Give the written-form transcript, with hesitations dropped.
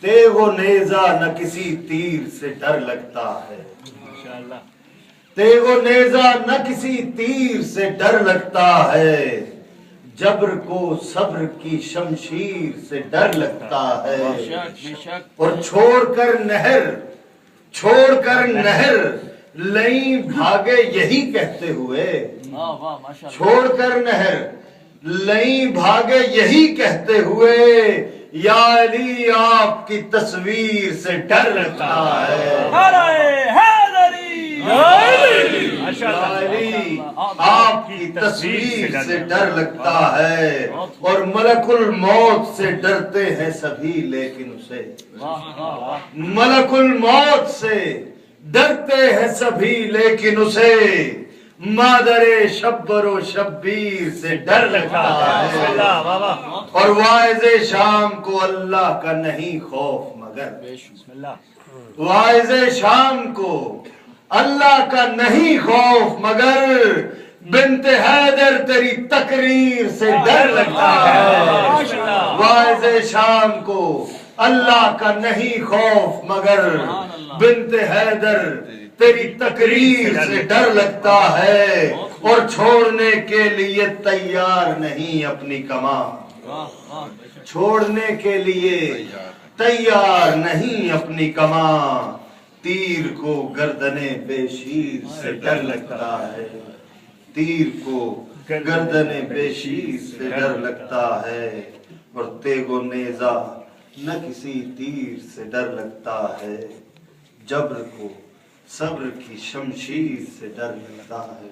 تیغ و نیزہ نہ کسی تیر سے ڈر لگتا ہے، تیغ و نیزہ نہ کسی تیر سے ڈر لگتا ہے، جبر کو صبر کی شمشیر سے ڈر لگتا ہے، اور چھوڑ کر نہر لئیں بھاگے یہی کہتے ہوئے، چھوڑ کر نہر لئیں بھاگے یہی کہتے ہوئے، یا علی آپ کی تصویر سے ڈر لگتا ہے، آپ کی تصویر سے ڈر لگتا ہے، اور ملک الموت سے ڈرتے ہیں سبھی لیکن اسے، ملک الموت سے ڈرتے ہیں سبھی لیکن اسے، مادر شبر و شبیر سے ڈر لگتا ہے، اور واعظ شام کو اللہ کا نہیں خوف مگر، واعظ شام کو اللہ کا نہیں خوف مگر، بنت حیدر تیری تقریر سے ڈر لگتا ہے، واعظ شام کو اللہ کا نہیں خوف مگر، بنت حیدر تیری تقریر سے ڈر لگتا ہے، اور چھوڑنے کے لیے تیار نہیں اپنی کمان، چھوڑنے کے لیے تیار نہیں اپنی کمان، تیر کو گردن بے شیر سے ڈر لگتا ہے، تیر کو گردن بے شیر سے ڈر لگتا ہے، اور تیغ و نیزہ نہ کسی تیر سے ڈر لگتا ہے، جبر کو صبر کی شمشیر سے ڈر لگتا ہے۔